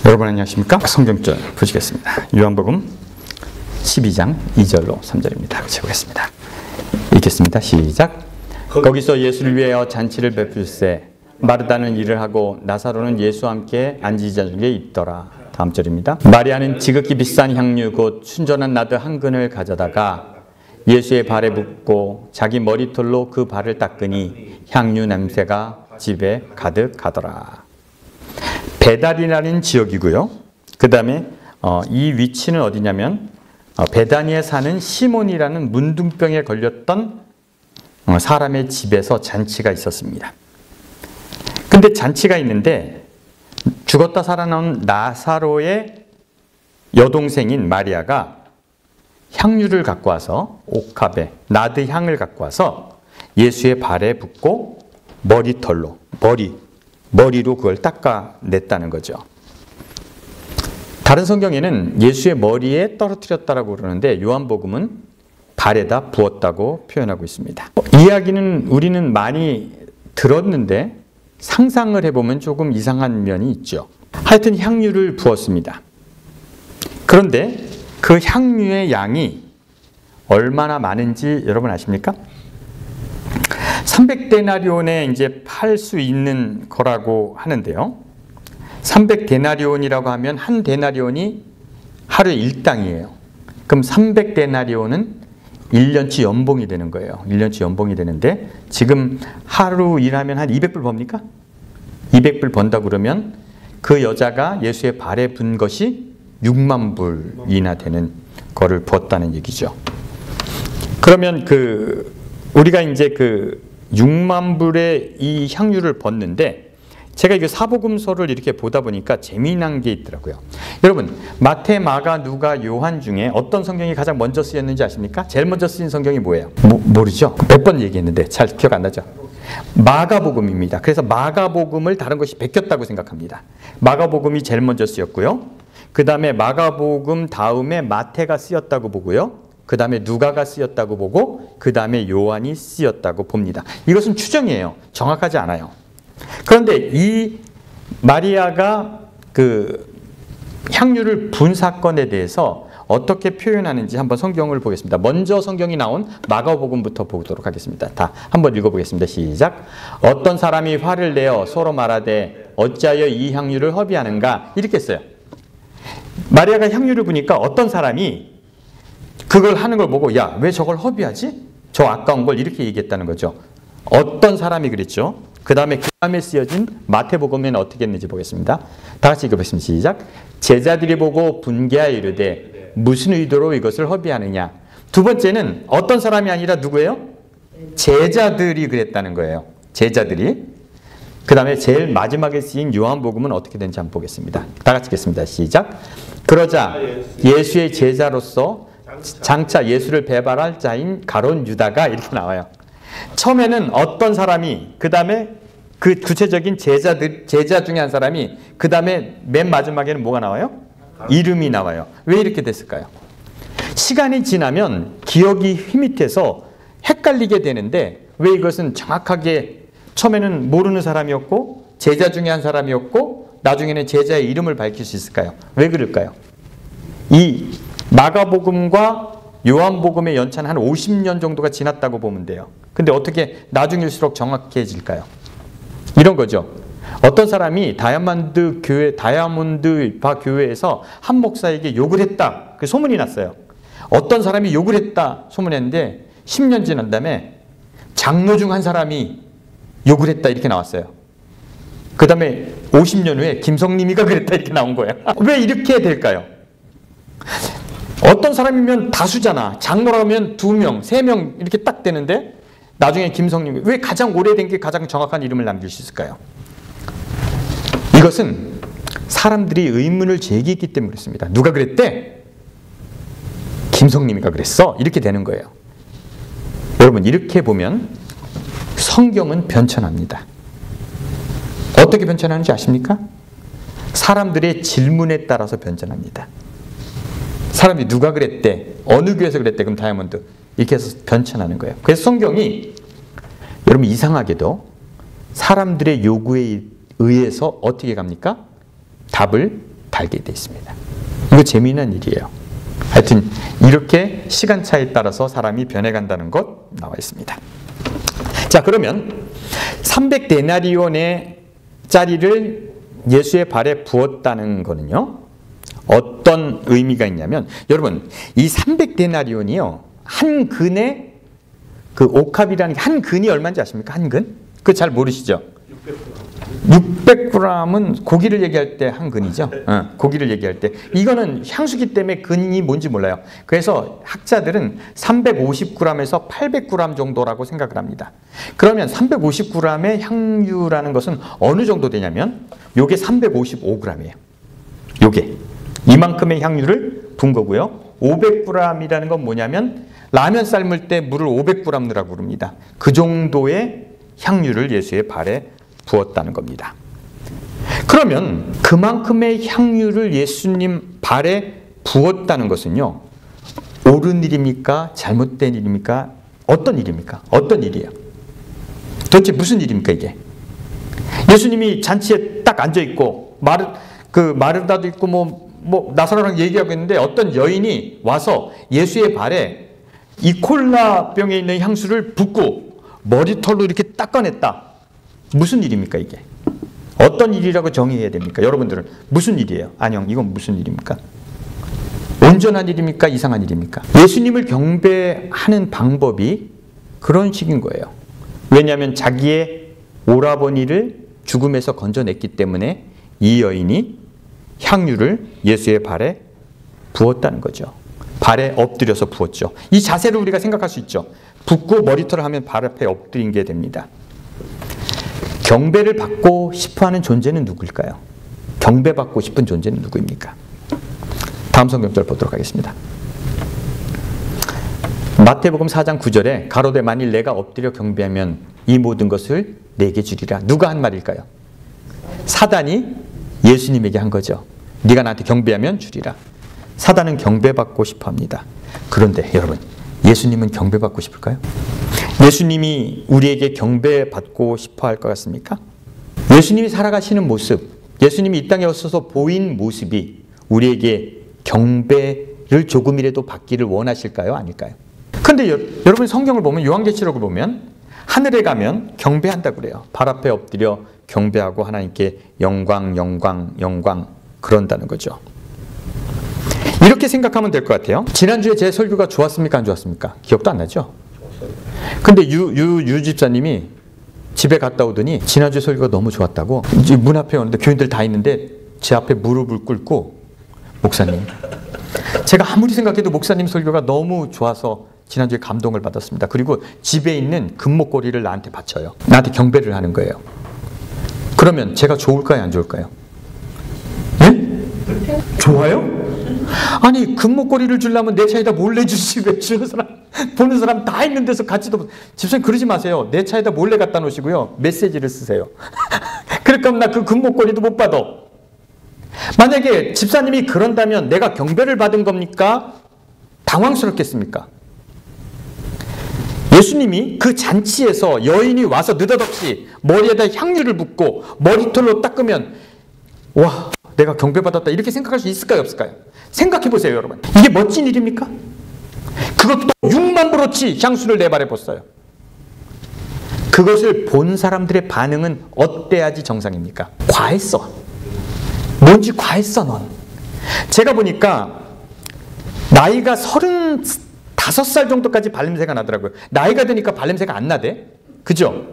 여러분 안녕하십니까? 성경절 보시겠습니다. 요한복음 12장 2절로 3절입니다. 같이 보겠습니다. 읽겠습니다. 시작. 거기서 예수를 위하여 잔치를 베풀세 마르다는 일을 하고 나사로는 예수와 함께 앉은 자 중에 있더라. 다음 절입니다. 마리아는 지극히 비싼 향유 곧 순전한 나드 한 근을 가져다가 예수의 발에 붓고 자기 머리털로 그 발을 닦으니 향유 냄새가 집에 가득하더라. 베다니라는 지역이고요. 그 다음에 이 위치는 어디냐면 베다니에 사는 시몬이라는 문둥병에 걸렸던 사람의 집에서 잔치가 있었습니다. 근데 잔치가 있는데 죽었다 살아나온 나사로의 여동생인 마리아가 향유를 갖고 와서 옥합에 나드 향을 갖고 와서 예수의 발에 붓고 머리털로 머리로 그걸 닦아냈다는 거죠. 다른 성경에는 예수의 머리에 떨어뜨렸다라고 그러는데 요한복음은 발에다 부었다고 표현하고 있습니다. 이야기는 우리는 많이 들었는데 상상을 해보면 조금 이상한 면이 있죠. 하여튼 향유를 부었습니다. 그런데 그 향유의 양이 얼마나 많은지 여러분 아십니까? 300데나리온에 이제 팔 수 있는 거라고 하는데요. 300데나리온이라고 하면 한 데나리온이 하루에 1당이에요. 그럼 300데나리온은 1년치 연봉이 되는 거예요. 1년치 연봉이 되는데 지금 하루 일하면 한 200불 법니까? 200불 번다 그러면 그 여자가 예수의 발에 분 것이 6만 불이나 되는 거를 부었다는 얘기죠. 그러면 우리가 이제 6만 불의 이 향유를 붓는데 제가 이거 사복음서를 이렇게 보다 보니까 재미난 게 있더라고요. 여러분 마태, 마가, 누가, 요한 중에 어떤 성경이 가장 먼저 쓰였는지 아십니까? 제일 먼저 쓰인 성경이 뭐예요? 모르죠? 몇 번 얘기했는데 잘 기억 안 나죠? 마가복음입니다. 그래서 마가복음을 다른 것이 베꼈다고 생각합니다. 마가복음이 제일 먼저 쓰였고요. 그 다음에 마가복음 다음에 마태가 쓰였다고 보고요. 그 다음에 누가가 쓰였다고 보고 그 다음에 요한이 쓰였다고 봅니다. 이것은 추정이에요. 정확하지 않아요. 그런데 이 마리아가 향유를 분 사건에 대해서 어떻게 표현하는지 한번 성경을 보겠습니다. 먼저 성경이 나온 마가복음부터 보도록 하겠습니다. 다 한번 읽어보겠습니다. 시작. 어떤 사람이 화를 내어 서로 말하되 어찌하여 이 향유를 허비하는가? 이렇게 써요. 마리아가 향유를 부니까 어떤 사람이 그걸 하는 걸 보고 야, 왜 저걸 허비하지? 저 아까운 걸 이렇게 얘기했다는 거죠. 어떤 사람이 그랬죠. 그 다음에 쓰여진 마태복음에는 어떻게 했는지 보겠습니다. 다 같이 읽어보겠습니다. 시작. 제자들이 보고 분개하여 이르되 무슨 의도로 이것을 허비하느냐. 두 번째는 어떤 사람이 아니라 누구예요? 제자들이 그랬다는 거예요. 제자들이. 그 다음에 제일 마지막에 쓰인 요한복음은 어떻게 되는지 한번 보겠습니다. 다 같이 읽겠습니다. 시작. 그러자 예수의 제자로서 장차 예수를 배반할 자인 가룟 유다가 이렇게 나와요. 처음에는 어떤 사람이, 그 다음에 그 구체적인 제자 중에 한 사람이, 그 다음에 맨 마지막에는 뭐가 나와요? 이름이 나와요. 왜 이렇게 됐을까요? 시간이 지나면 기억이 희밋해서 헷갈리게 되는데 왜 이것은 정확하게 처음에는 모르는 사람이었고 제자 중에 한 사람이었고 나중에는 제자의 이름을 밝힐 수 있을까요? 왜 그럴까요? 이 마가복음과 요한복음의 연차는 한 50년 정도가 지났다고 보면 돼요. 근데 어떻게 나중일수록 정확해질까요? 이런 거죠. 어떤 사람이 다이아몬드 바 교회에서 한 목사에게 욕을 했다. 그 소문이 났어요. 어떤 사람이 욕을 했다 소문했는데 10년 지난 다음에 장로 중 한 사람이 욕을 했다 이렇게 나왔어요. 그 다음에 50년 후에 김성림이가 그랬다 이렇게 나온 거예요. 왜 이렇게 될까요? 어떤 사람이면 다수잖아. 장로라면 2명, 3명 이렇게 딱 되는데 나중에 김성림, 왜 가장 오래된 게 가장 정확한 이름을 남길 수 있을까요? 이것은 사람들이 의문을 제기했기 때문에 그렇습니다. 누가 그랬대? 김성림이가 그랬어? 이렇게 되는 거예요. 여러분 이렇게 보면 성경은 변천합니다. 어떻게 변천하는지 아십니까? 사람들의 질문에 따라서 변천합니다. 사람이 누가 그랬대? 어느 교회에서 그랬대? 그럼 다이아몬드. 이렇게 해서 변천하는 거예요. 그래서 성경이 여러분 이상하게도 사람들의 요구에 의해서 어떻게 갑니까? 답을 알게 돼 있습니다. 이거 재미있는 일이에요. 하여튼 이렇게 시간차에 따라서 사람이 변해간다는 것 나와 있습니다. 자, 그러면 300데나리온의 짜리를 예수의 발에 부었다는 거는요, 어떤 의미가 있냐면, 여러분 이 300데나리온이요 한 근에 그 옥합이라는 게 한 근이 얼마인지 아십니까? 한 근? 그거 잘 모르시죠? 600g은 고기를 얘기할 때 한 근이죠. 고기를 얘기할 때. 이거는 향수기 때문에 근이 뭔지 몰라요. 그래서 학자들은 350g에서 800g 정도라고 생각을 합니다. 그러면 350g의 향유라는 것은 어느 정도 되냐면 요게 355g이에요. 요게 이만큼의 향유를 분 거고요. 500g이라는 건 뭐냐면 라면 삶을 때 물을 500g 넣으라고 그럽니다. 그 정도의 향유를 예수의 발에 부었다는 겁니다. 그러면 그만큼의 향유를 예수님 발에 부었다는 것은요, 옳은 일입니까? 잘못된 일입니까? 어떤 일입니까? 어떤 일이에요? 도대체 무슨 일입니까 이게? 예수님이 잔치에 딱 앉아있고 마르다도 있고 뭐 나사로랑 얘기하고 있는데 어떤 여인이 와서 예수의 발에 이 콜라병에 있는 향수를 붓고 머리털로 이렇게 닦아냈다. 무슨 일입니까 이게? 어떤 일이라고 정의해야 됩니까? 여러분들은 무슨 일이에요? 안녕, 이건 무슨 일입니까? 온전한 일입니까? 이상한 일입니까? 예수님을 경배하는 방법이 그런 식인 거예요. 왜냐하면 자기의 오라버니를 죽음에서 건져냈기 때문에 이 여인이 향유를 예수의 발에 부었다는 거죠. 발에 엎드려서 부었죠. 이 자세를 우리가 생각할 수 있죠. 붓고 머리털을 하면 발 앞에 엎드린 게 됩니다. 경배를 받고 싶어하는 존재는 누구일까요? 경배받고 싶은 존재는 누구입니까? 다음 성경절 보도록 하겠습니다. 마태복음 4장 9절에 가로되 만일 내가 엎드려 경배하면 이 모든 것을 내게 주리라. 누가 한 말일까요? 사단이 예수님에게 한 거죠. 네가 나한테 경배하면 주리라. 사단은 경배받고 싶어합니다. 그런데 여러분, 예수님은 경배받고 싶을까요? 예수님이 우리에게 경배받고 싶어 할 것 같습니까? 예수님이 살아가시는 모습, 예수님이 이 땅에 오셔서 보인 모습이 우리에게 경배를 조금이라도 받기를 원하실까요? 아닐까요? 그런데 여러분 성경을 보면, 요한계시록을 보면 하늘에 가면 경배한다고 그래요. 발 앞에 엎드려 경배하고 하나님께 영광, 영광, 영광 그런다는 거죠. 이렇게 생각하면 될 것 같아요. 지난주에 제 설교가 좋았습니까? 안 좋았습니까? 기억도 안 나죠? 근데 유 집사님이 집에 갔다 오더니 지난주 설교가 너무 좋았다고 문 앞에 오는데 교인들 다 있는데 제 앞에 무릎을 꿇고 목사님, 제가 아무리 생각해도 목사님 설교가 너무 좋아서 지난주에 감동을 받았습니다. 그리고 집에 있는 금목걸이를 나한테 바쳐요. 나한테 경배를 하는 거예요. 그러면 제가 좋을까요? 안 좋을까요? 네? 좋아요? 아니 금목걸이를 주려면 내 차에다 몰래 주시지 왜 주는 사람 보는 사람 다 있는 데서 같이도. 집사님 그러지 마세요. 내 차에다 몰래 갖다 놓으시고요 메시지를 쓰세요. 그럴 거면 나 그 금목걸이도 못 받아. 만약에 집사님이 그런다면 내가 경배를 받은 겁니까? 당황스럽겠습니까? 예수님이 그 잔치에서 여인이 와서 느닷없이 머리에다 향유를 붓고 머리털로 닦으면 와 내가 경배받았다 이렇게 생각할 수 있을까요? 없을까요? 생각해 보세요 여러분. 이게 멋진 일입니까? 그것도 6만 브로치 향수를 내 발에 붓어요. 그것을 본 사람들의 반응은 어때야지 정상입니까? 과했어. 뭔지 과했어 넌. 제가 보니까 나이가 35살 정도까지 발냄새가 나더라고요. 나이가 드니까 발냄새가 안 나대. 그죠?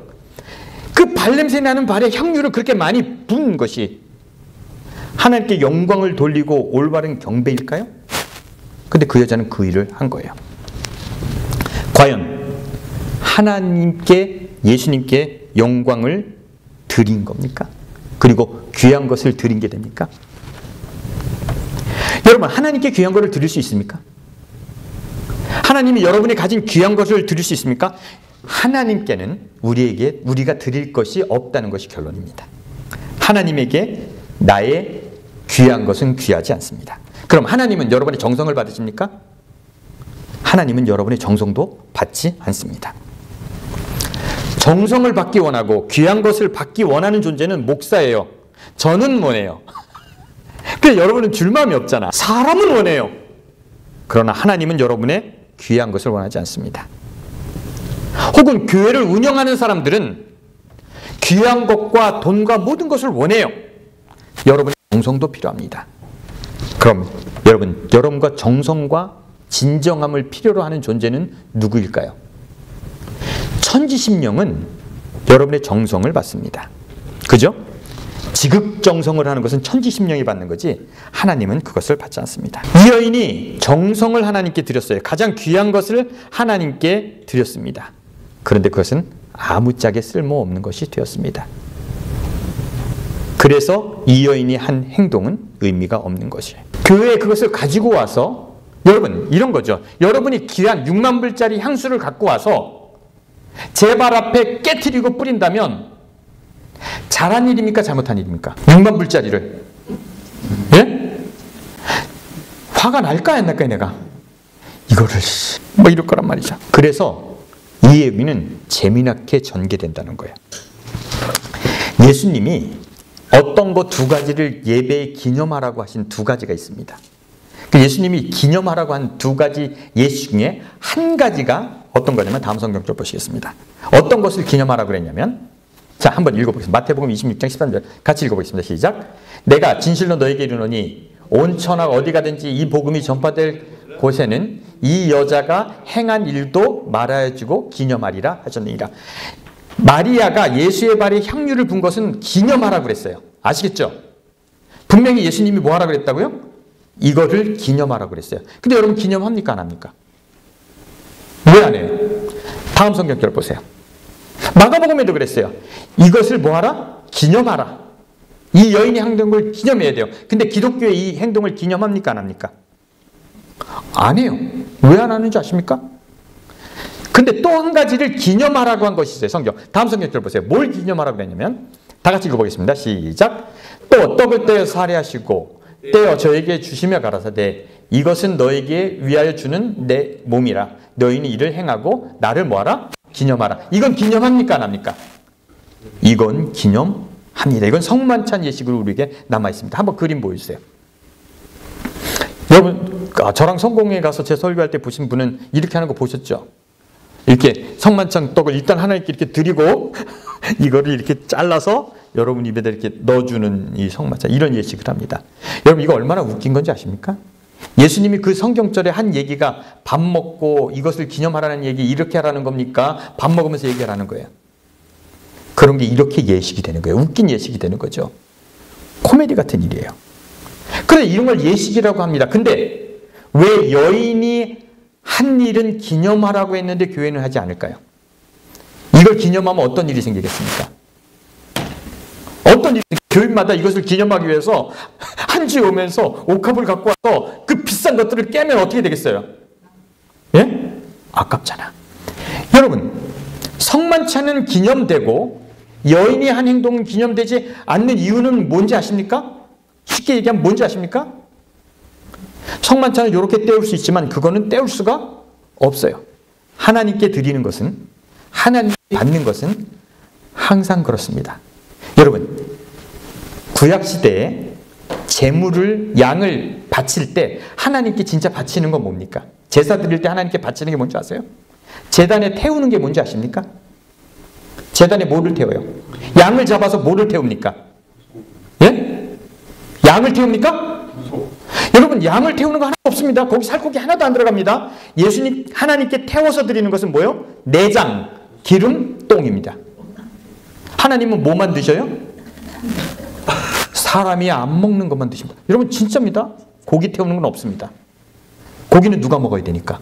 그 발냄새 나는 발에 향유를 그렇게 많이 분 것이 하나님께 영광을 돌리고 올바른 경배일까요? 근데 그 여자는 그 일을 한 거예요. 과연 하나님께, 예수님께 영광을 드린 겁니까? 그리고 귀한 것을 드린 게 됩니까? 여러분 하나님께 귀한 것을 드릴 수 있습니까? 하나님이 여러분이 가진 귀한 것을 드릴 수 있습니까? 하나님께는 우리가 드릴 것이 없다는 것이 결론입니다. 하나님에게 나의 귀한 것은 귀하지 않습니다. 그럼 하나님은 여러분의 정성을 받으십니까? 하나님은 여러분의 정성도 받지 않습니다. 정성을 받기 원하고 귀한 것을 받기 원하는 존재는 목사예요. 저는 뭐예요? 그래서 여러분은 줄 마음이 없잖아. 사람은 원해요. 그러나 하나님은 여러분의 귀한 것을 원하지 않습니다. 혹은 교회를 운영하는 사람들은 귀한 것과 돈과 모든 것을 원해요. 여러분의 정성도 필요합니다. 그럼 여러분과 정성과 진정함을 필요로 하는 존재는 누구일까요? 천지심령은 여러분의 정성을 받습니다. 그죠? 지극정성을 하는 것은 천지심령이 받는 거지 하나님은 그것을 받지 않습니다. 이 여인이 정성을 하나님께 드렸어요. 가장 귀한 것을 하나님께 드렸습니다. 그런데 그것은 아무짝에 쓸모없는 것이 되었습니다. 그래서 이 여인이 한 행동은 의미가 없는 것이에요. 교회에 그것을 가지고 와서 여러분 이런 거죠. 여러분이 귀한 6만 불짜리 향수를 갖고 와서 제 발 앞에 깨트리고 뿌린다면 잘한 일입니까? 잘못한 일입니까? 6만 불짜리를. 예? 화가 날까 안 날까 내가? 이거를 뭐 이럴 거란 말이죠. 그래서 이 의미는 재미나게 전개된다는 거예요. 예수님이 어떤 거 두 가지를 예배에 기념하라고 하신 두 가지가 있습니다. 예수님이 기념하라고 한 두 가지 예시 중에 한 가지가 어떤 거냐면 다음 성경절 보시겠습니다. 어떤 것을 기념하라고 그랬냐면 자, 한번 읽어보겠습니다. 마태복음 26장 13절 같이 읽어보겠습니다. 시작. 내가 진실로 너에게 이르노니 온 천하가 어디 가든지 이 복음이 전파될 곳에는 이 여자가 행한 일도 말하여주고 기념하리라 하셨느니라. 마리아가 예수의 발에 향유를 분 것은 기념하라고 그랬어요. 아시겠죠? 분명히 예수님이 뭐 하라고 그랬다고요? 이거를 기념하라고 그랬어요. 근데 여러분 기념합니까? 안 합니까? 왜 안 해요? 다음 성경절 보세요. 마가복음에도 그랬어요. 이것을 뭐하라? 기념하라. 이 여인이 행동한 걸 기념해야 돼요. 근데 기독교의 이 행동을 기념합니까? 안 합니까? 안 해요. 왜 안 하는지 아십니까? 근데 또 한 가지를 기념하라고 한 것이 있어요. 성경. 다음 성경절 보세요. 뭘 기념하라고 그랬냐면 다 같이 읽어보겠습니다. 시작. 또 떡을 떼어 살해하시고 떼어 저에게 주시며 가라사대 이것은 너에게 위하여 주는 내 몸이라. 너희는 이를 행하고 나를 뭐하라? 기념하라. 이건 기념합니까? 안 합니까? 이건 기념합니다. 이건 성만찬 예식으로 우리에게 남아있습니다. 한번 그림 보여주세요. 여러분 저랑 성공회에 가서 제 설교할 때 보신 분은 이렇게 하는 거 보셨죠? 이렇게 성만찬 떡을 일단 하나님께 이렇게 드리고 이거를 이렇게 잘라서 여러분 입에다 이렇게 넣어주는 이 성만찬 이런 예식을 합니다. 여러분 이거 얼마나 웃긴 건지 아십니까? 예수님이 그 성경절에 한 얘기가 밥 먹고 이것을 기념하라는 얘기 이렇게 하라는 겁니까? 밥 먹으면서 얘기하라는 거예요. 그런 게 이렇게 예식이 되는 거예요. 웃긴 예식이 되는 거죠. 코미디 같은 일이에요. 그런데 이런 걸 예식이라고 합니다. 근데 왜 여인이 한 일은 기념하라고 했는데 교회는 하지 않을까요? 이걸 기념하면 어떤 일이 생기겠습니까? 어떤 일이 교인마다 이것을 기념하기 위해서 한 주 오면서 옥합을 갖고 와서 그 비싼 것들을 깨면 어떻게 되겠어요? 예? 아깝잖아. 여러분 성만찬은 기념되고 여인이 한 행동은 기념되지 않는 이유는 뭔지 아십니까? 쉽게 얘기하면 뭔지 아십니까? 성만찬은 이렇게 때울 수 있지만 그거는 때울 수가 없어요. 하나님께 드리는 것은 하나님께 받는 것은 항상 그렇습니다. 여러분 구약시대에 제물을 양을 바칠 때 하나님께 진짜 바치는 건 뭡니까? 제사 드릴 때 하나님께 바치는 게 뭔지 아세요? 제단에 태우는 게 뭔지 아십니까? 제단에 뭐를 태워요? 양을 잡아서 뭐를 태웁니까? 예? 양을 태웁니까? 여러분 양을 태우는 거 하나도 없습니다. 거기 살코기 하나도 안 들어갑니다. 예수님 하나님께 태워서 드리는 것은 뭐예요? 내장, 기름, 똥입니다. 하나님은 뭐만 드셔요? 사람이 안 먹는 것만 드십니다. 여러분 진짜입니다. 고기 태우는 건 없습니다. 고기는 누가 먹어야 되니까?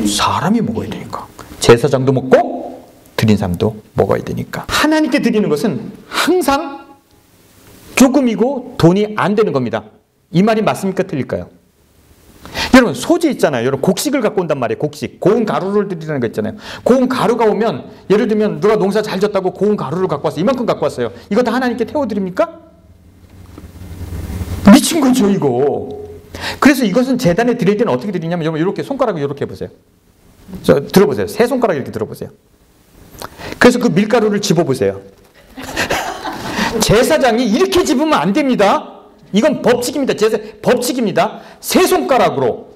사람이 먹어야 되니까. 제사장도 먹고 드린 사람도 먹어야 되니까. 하나님께 드리는 것은 항상 조금이고 돈이 안 되는 겁니다. 이 말이 맞습니까? 틀릴까요? 여러분 소재 있잖아요. 여러분 곡식을 갖고 온단 말이에요. 곡식. 고운 가루를 드리라는 거 있잖아요. 고운 가루가 오면 예를 들면 누가 농사 잘 졌다고 고운 가루를 갖고 왔어요. 이만큼 갖고 왔어요. 이거 다 하나님께 태워드립니까? 미친 거죠 이거. 그래서 이것은 제단에 드릴 때는 어떻게 드리냐면 여러분 이렇게 손가락을 이렇게 해보세요. 들어보세요. 세 손가락 이렇게 들어보세요. 그래서 그 밀가루를 집어보세요. 제사장이 이렇게 집으면 안 됩니다. 이건 법칙입니다. 법칙입니다. 세 손가락으로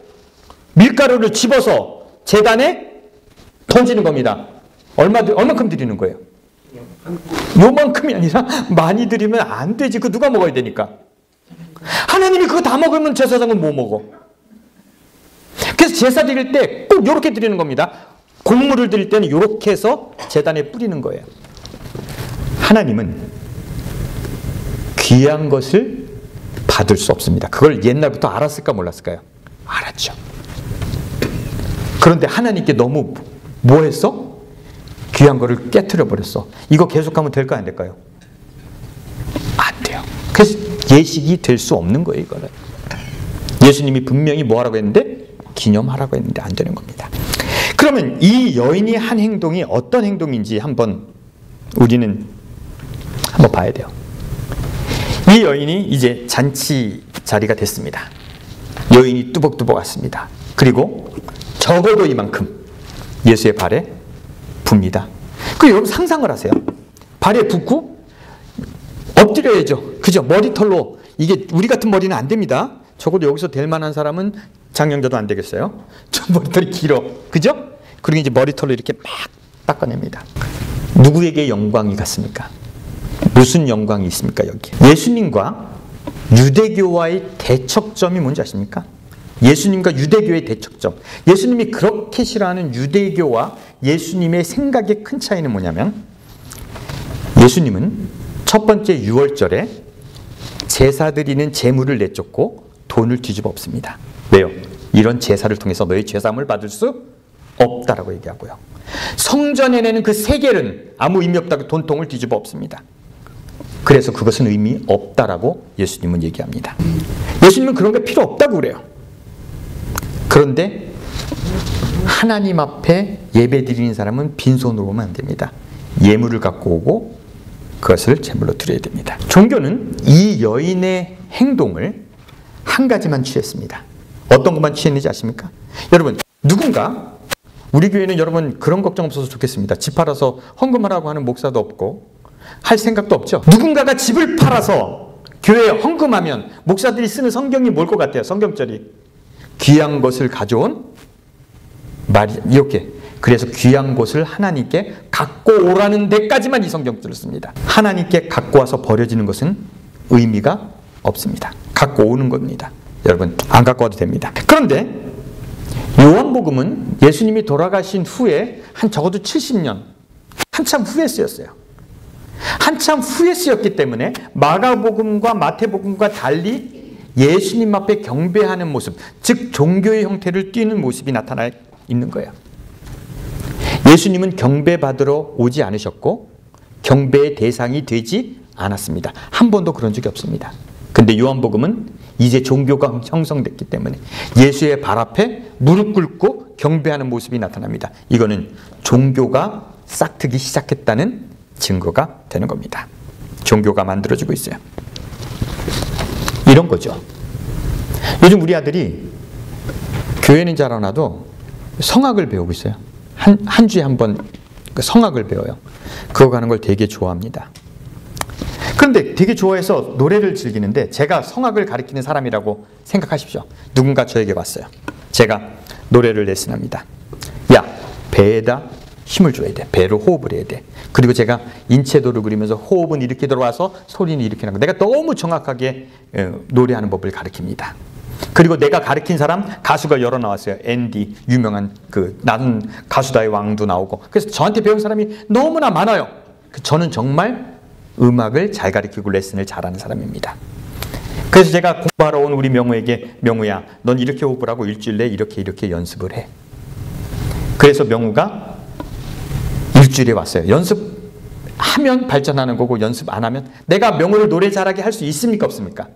밀가루를 집어서 제단에 던지는 겁니다. 얼만큼 드리는 거예요? 요만큼이 아니라 많이 드리면 안 되지. 그거 누가 먹어야 되니까. 하나님이 그거 다 먹으면 제사장은 뭐 먹어? 그래서 제사 드릴 때 꼭 이렇게 드리는 겁니다. 곡물을 드릴 때는 이렇게 해서 제단에 뿌리는 거예요. 하나님은 귀한 것을 받을 수 없습니다. 그걸 옛날부터 알았을까 몰랐을까요? 알았죠. 그런데 하나님께 너무 뭐 했어? 귀한 거를 깨트려 버렸어. 이거 계속하면 될까 안 될까요? 안 돼요. 그래서 예식이 될 수 없는 거예요. 이거는 예수님이 분명히 뭐 하라고 했는데 기념하라고 했는데 안 되는 겁니다. 그러면 이 여인이 한 행동이 어떤 행동인지 우리는 한번 봐야 돼요. 이 여인이 이제 잔치 자리가 됐습니다. 여인이 뚜벅뚜벅 왔습니다. 그리고 적어도 이만큼 예수의 발에 붓니다. 그 여러분 상상을 하세요. 발에 붓고 엎드려야죠. 그죠? 머리털로. 이게 우리 같은 머리는 안 됩니다. 적어도 여기서 될 만한 사람은 장영자도 안 되겠어요. 저 머리털이 길어. 그죠? 그리고 이제 머리털로 이렇게 막 닦아냅니다. 누구에게 영광이 갔습니까? 무슨 영광이 있습니까? 여기 예수님과 유대교와의 대척점이 뭔지 아십니까? 예수님과 유대교의 대척점. 예수님이 그렇게 싫어하는 유대교와 예수님의 생각의 큰 차이는 뭐냐면, 예수님은 첫 번째 유월절에 제사 드리는 제물을 내쫓고 돈을 뒤집어 엎습니다. 왜요? 이런 제사를 통해서 너의 죄사함을 받을 수 없다라고 얘기하고요. 성전에 내는 그 세겔은 아무 의미 없다고 돈통을 뒤집어 엎습니다. 그래서 그것은 의미 없다라고 예수님은 얘기합니다. 예수님은 그런 게 필요 없다고 그래요. 그런데 하나님 앞에 예배 드리는 사람은 빈손으로 오면 안 됩니다. 예물을 갖고 오고 그것을 제물로 드려야 됩니다. 종교는 이 여인의 행동을 한 가지만 취했습니다. 어떤 것만 취했는지 아십니까? 여러분, 누군가, 우리 교회는 여러분 그런 걱정 없어서 좋겠습니다. 집 팔아서 헌금하라고 하는 목사도 없고 할 생각도 없죠. 누군가가 집을 팔아서 교회에 헌금하면 목사들이 쓰는 성경이 뭘 것 같아요? 성경절이 귀한 것을 가져온 말이 이렇게. 그래서 귀한 것을 하나님께 갖고 오라는 데까지만 이 성경절을 씁니다. 하나님께 갖고 와서 버려지는 것은 의미가 없습니다. 갖고 오는 겁니다. 여러분, 안 갖고 와도 됩니다. 그런데 요한복음은 예수님이 돌아가신 후에 적어도 70년, 한참 후에 쓰였어요. 한참 후에 쓰였기 때문에 마가복음과 마태복음과 달리 예수님 앞에 경배하는 모습, 즉 종교의 형태를 띠는 모습이 나타나 있는 거예요. 예수님은 경배받으러 오지 않으셨고 경배의 대상이 되지 않았습니다. 한 번도 그런 적이 없습니다. 근데 요한복음은 이제 종교가 형성됐기 때문에 예수의 발 앞에 무릎 꿇고 경배하는 모습이 나타납니다. 이거는 종교가 싹트기 시작했다는 증거가 되는 겁니다. 종교가 만들어지고 있어요. 이런 거죠. 요즘 우리 아들이 교회는 잘 안 와도 성악을 배우고 있어요. 한 주에 한 번 성악을 배워요. 그거 가는 걸 되게 좋아합니다. 그런데 되게 좋아해서 노래를 즐기는데, 제가 성악을 가르치는 사람이라고 생각하십시오. 누군가 저에게 왔어요. 제가 노래를 레슨합니다. 야, 배에다 힘을 줘야 돼. 배로 호흡을 해야 돼. 그리고 제가 인체도를 그리면서 호흡은 이렇게 들어와서 소리는 이렇게 나고, 내가 너무 정확하게 노래하는 법을 가르칩니다. 그리고 내가 가르친 사람 가수가 여러 나왔어요. 앤디, 유명한 나는 가수다의 왕도 나오고. 그래서 저한테 배운 사람이 너무나 많아요. 저는 정말 음악을 잘 가르치고 레슨을 잘하는 사람입니다. 그래서 제가 공부하러 온 우리 명우에게, 명우야, 넌 이렇게 호흡을 하고 일주일 내에 이렇게 연습을 해. 그래서 명우가 일주일에 왔어요. 연습하면 발전하는 거고 연습 안 하면, 내가 명우를 노래 잘하게 할 수 있습니까? 없습니까?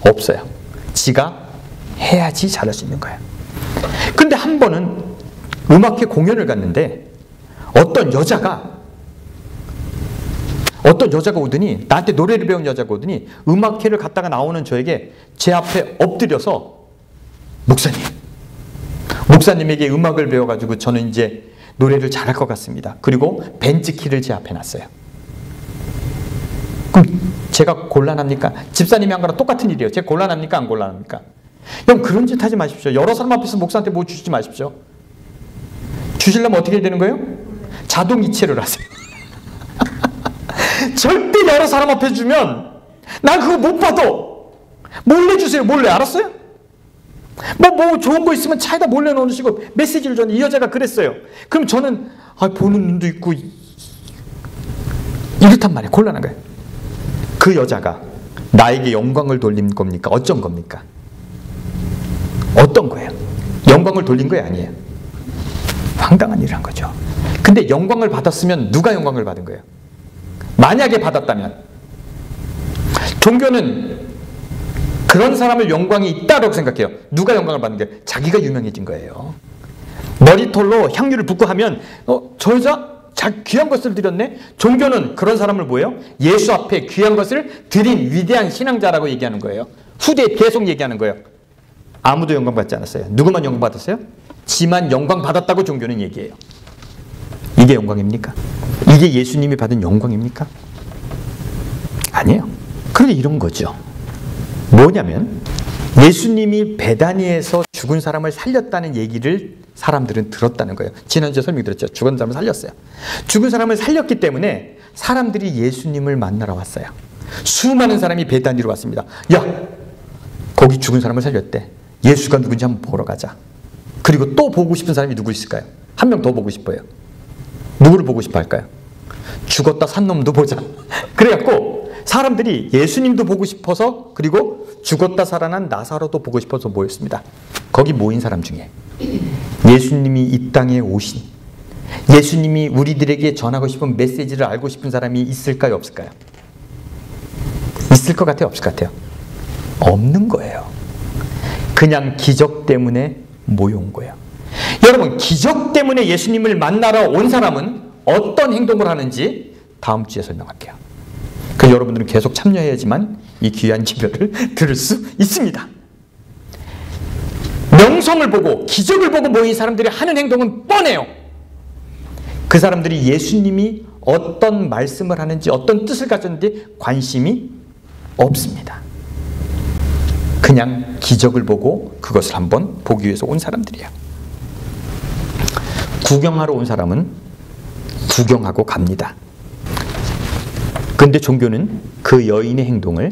없어요. 지가 해야지 잘할 수 있는 거예요. 근데 한 번은 음악회 공연을 갔는데 어떤 여자가 오더니, 나한테 노래를 배운 여자가 오더니 음악회를 갔다가 나오는 저에게 제 앞에 엎드려서, 목사님에게 음악을 배워가지고 저는 이제 노래를 잘할 것 같습니다. 그리고 벤치키를 제 앞에 놨어요. 그럼 제가 곤란합니까? 집사님이 한 거랑 똑같은 일이에요. 제가 곤란합니까? 안 곤란합니까? 여러분 그런 짓 하지 마십시오. 여러 사람 앞에서 목사한테 뭐 주시지 마십시오. 주시려면 어떻게 해야 되는 거예요? 자동 이체를 하세요. 절대 여러 사람 앞에 주면 난 그거 못 받아. 몰래 주세요. 몰래. 알았어요? 뭐 좋은 거 있으면 차에다 몰래 넣으시고 메시지를 줬는데 이 여자가 그랬어요. 그럼 저는 보는 눈도 있고 이렇단 말이에요. 곤란한 거예요. 그 여자가 나에게 영광을 돌린 겁니까? 어쩐 겁니까? 어떤 거예요? 영광을 돌린 거예요? 아니에요? 황당한 일을 한 거죠. 근데 영광을 받았으면 누가 영광을 받은 거예요? 만약에 받았다면 종교는 그런 사람을 영광이 있다고 생각해요. 누가 영광을 받는 게 자기가 유명해진 거예요. 머리털로 향유를 붓고 하면 저 여자 귀한 것을 드렸네. 종교는 그런 사람을 뭐예요? 예수 앞에 귀한 것을 드린 위대한 신앙자라고 얘기하는 거예요. 후대에 계속 얘기하는 거예요. 아무도 영광 받지 않았어요. 누구만 영광 받았어요? 지만 영광 받았다고 종교는 얘기해요. 이게 영광입니까? 이게 예수님이 받은 영광입니까? 아니에요. 그런데 이런 거죠. 뭐냐면 예수님이 베다니에서 죽은 사람을 살렸다는 얘기를 사람들은 들었다는 거예요. 지난주에 설명드렸죠. 죽은 사람을 살렸어요. 죽은 사람을 살렸기 때문에 사람들이 예수님을 만나러 왔어요. 수많은 사람이 베다니로 왔습니다. 야, 거기 죽은 사람을 살렸대. 예수가 누군지 한번 보러 가자. 그리고 또 보고 싶은 사람이 누구 있을까요? 한 명 더 보고 싶어요. 누구를 보고 싶어 할까요? 죽었다 산 놈도 보자. 그래갖고 사람들이 예수님도 보고 싶어서 그리고 죽었다 살아난 나사로도 보고 싶어서 모였습니다. 거기 모인 사람 중에 예수님이 이 땅에 오신, 예수님이 우리들에게 전하고 싶은 메시지를 알고 싶은 사람이 있을까요? 없을까요? 있을 것 같아요? 없을 것 같아요? 없는 거예요. 그냥 기적 때문에 모여온 거예요. 여러분, 기적 때문에 예수님을 만나러 온 사람은 어떤 행동을 하는지 다음 주에 설명할게요. 그 여러분들은 계속 참여해야지만 이 귀한 기별을 들을 수 있습니다. 명성을 보고 기적을 보고 모인 사람들이 하는 행동은 뻔해요. 그 사람들이 예수님이 어떤 말씀을 하는지 어떤 뜻을 가졌는지 관심이 없습니다. 그냥 기적을 보고 그것을 한번 보기 위해서 온 사람들이에요. 구경하러 온 사람은 구경하고 갑니다. 그런데 종교는 그 여인의 행동을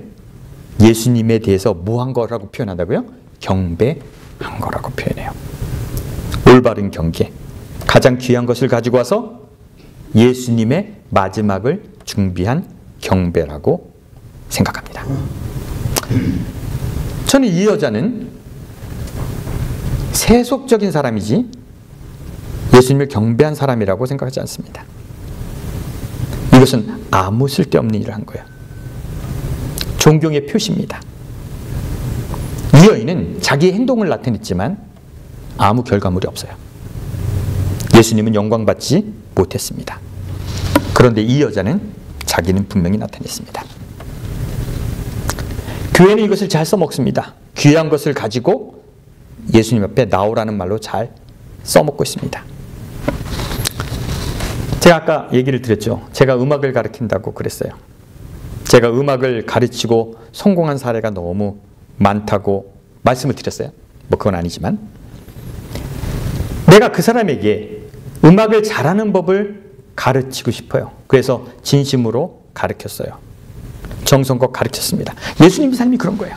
예수님에 대해서 뭐 한 거라고 표현한다고요? 경배한 거라고 표현해요. 올바른 경계. 가장 귀한 것을 가지고 와서 예수님의 마지막을 준비한 경배라고 생각합니다. 저는 이 여자는 세속적인 사람이지 예수님을 경배한 사람이라고 생각하지 않습니다. 이것은 아무 쓸데없는 일을 한 거예요. 존경의 표시입니다. 이 여인은 자기의 행동을 나타냈지만 아무 결과물이 없어요. 예수님은 영광받지 못했습니다. 그런데 이 여자는 자기는 분명히 나타냈습니다. 교회는 이것을 잘 써먹습니다. 귀한 것을 가지고 예수님 앞에 나오라는 말로 잘 써먹고 있습니다. 제가 아까 얘기를 드렸죠. 제가 음악을 가르친다고 그랬어요. 제가 음악을 가르치고 성공한 사례가 너무 많다고 말씀을 드렸어요. 뭐 그건 아니지만 내가 그 사람에게 음악을 잘하는 법을 가르치고 싶어요. 그래서 진심으로 가르쳤어요. 정성껏 가르쳤습니다. 예수님의 삶이 그런 거예요.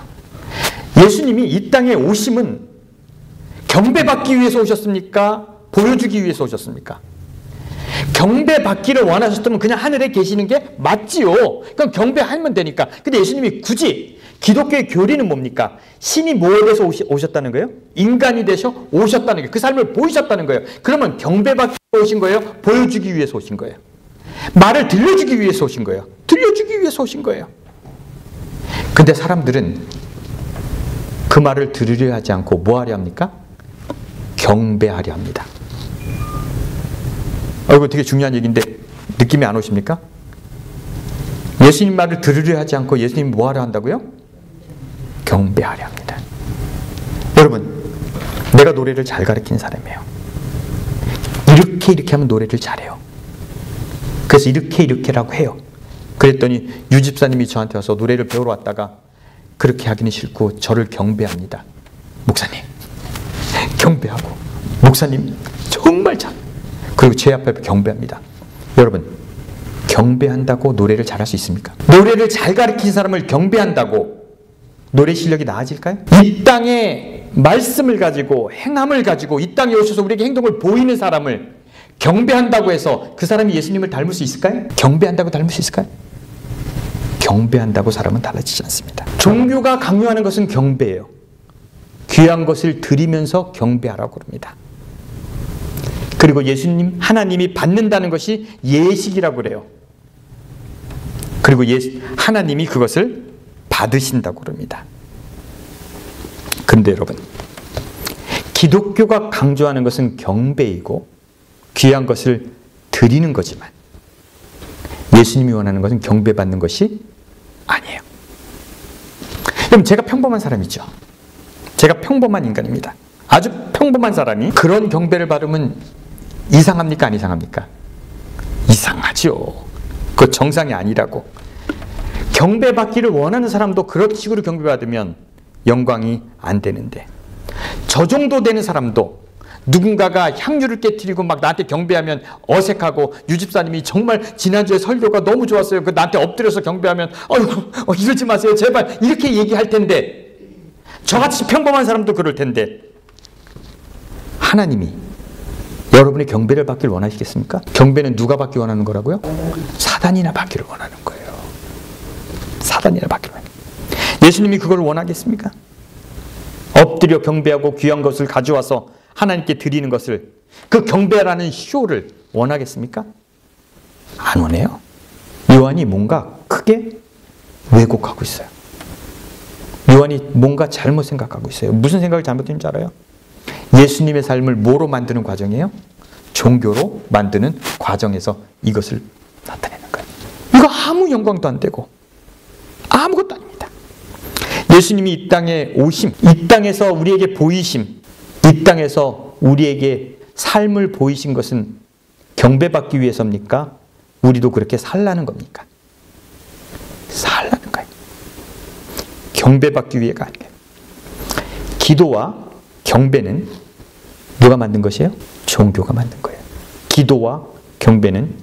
예수님이 이 땅에 오심은 경배받기 위해서 오셨습니까? 보여주기 위해서 오셨습니까? 경배받기를 원하셨다면 그냥 하늘에 계시는 게 맞지요. 그럼 경배하면 되니까. 근데 예수님이 굳이 기독교의 교리는 뭡니까? 신이 뭐에 대해서 오셨다는 거예요? 인간이 되셔 오셨다는 거예요. 그 삶을 보이셨다는 거예요. 그러면 경배받기 위해서 오신 거예요? 보여주기 위해서 오신 거예요? 말을 들려주기 위해서 오신 거예요? 들려주기 위해서 오신 거예요. 근데 사람들은 그 말을 들으려 하지 않고 뭐 하려 합니까? 경배하려 합니다. 이거 되게 중요한 얘기인데 느낌이 안 오십니까? 예수님 말을 들으려 하지 않고 예수님 뭐 하려 한다고요? 경배하려 합니다. 여러분, 내가 노래를 잘 가르치는 사람이에요. 이렇게 하면 노래를 잘해요. 그래서 이렇게라고 해요. 그랬더니 유 집사님이 저한테 와서 노래를 배우러 왔다가 그렇게 하기는 싫고 저를 경배합니다. 목사님 경배하고 목사님 정말 잘, 그리고 제 앞에 경배합니다. 여러분, 경배한다고 노래를 잘할 수 있습니까? 노래를 잘 가르친 사람을 경배한다고 노래 실력이 나아질까요? 이 땅에 말씀을 가지고 행함을 가지고 이 땅에 오셔서 우리에게 행동을 보이는 사람을 경배한다고 해서 그 사람이 예수님을 닮을 수 있을까요? 경배한다고 닮을 수 있을까요? 경배한다고 사람은 달라지지 않습니다. 종교가 강요하는 것은 경배예요. 귀한 것을 드리면서 경배하라고 합니다. 그리고 예수님, 하나님이 받는다는 것이 예식이라고 그래요. 그리고 하나님이 그것을 받으신다고 그럽니다. 그런데 여러분, 기독교가 강조하는 것은 경배이고 귀한 것을 드리는 거지만 예수님이 원하는 것은 경배받는 것이 아니에요. 그럼 제가 평범한 사람이죠. 제가 평범한 인간입니다. 아주 평범한 사람이 그런 경배를 받으면 이상합니까? 안 이상합니까? 이상하죠. 그거 정상이 아니라고. 경배받기를 원하는 사람도 그런 식으로 경배받으면 영광이 안 되는데, 저 정도 되는 사람도 누군가가 향유를 깨트리고 막 나한테 경배하면 어색하고, 유 집사님이 정말 지난주에 설교가 너무 좋았어요, 그 나한테 엎드려서 경배하면 어이구 이러지 마세요 제발 이렇게 얘기할 텐데, 저같이 평범한 사람도 그럴 텐데, 하나님이 여러분의 경배를 받기를 원하시겠습니까? 경배는 누가 받기 원하는 거라고요? 사단이나 받기를 원하는 거예요. 사단이나 받기를 원하는 거예요. 예수님이 그걸 원하겠습니까? 엎드려 경배하고 귀한 것을 가져와서 하나님께 드리는 것을, 그 경배라는 쇼를 원하겠습니까? 안 원해요. 요한이 뭔가 크게 왜곡하고 있어요. 요한이 뭔가 잘못 생각하고 있어요. 무슨 생각을 잘못했는지 알아요? 예수님의 삶을 뭐로 만드는 과정이에요? 종교로 만드는 과정에서 이것을 나타내는 거예요. 이거 아무 영광도 안 되고 아무것도 아닙니다. 예수님이 이 땅에 오심, 이 땅에서 우리에게 보이심, 이 땅에서 우리에게 삶을 보이신 것은 경배받기 위해서입니까? 우리도 그렇게 살라는 겁니까? 살라는 거예요. 경배받기 위해가 아니에요. 기도와 경배는 누가 만든 것이에요? 종교가 만든 거예요. 기도와 경배는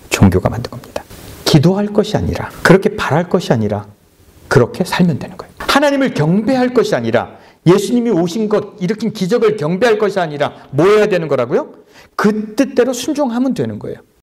종교가 만든 겁니다. 기도할 것이 아니라, 그렇게 바랄 것이 아니라 그렇게 살면 되는 거예요. 하나님을 경배할 것이 아니라, 예수님이 오신 것, 일으킨 기적을 경배할 것이 아니라 뭐 해야 되는 거라고요? 그 뜻대로 순종하면 되는 거예요.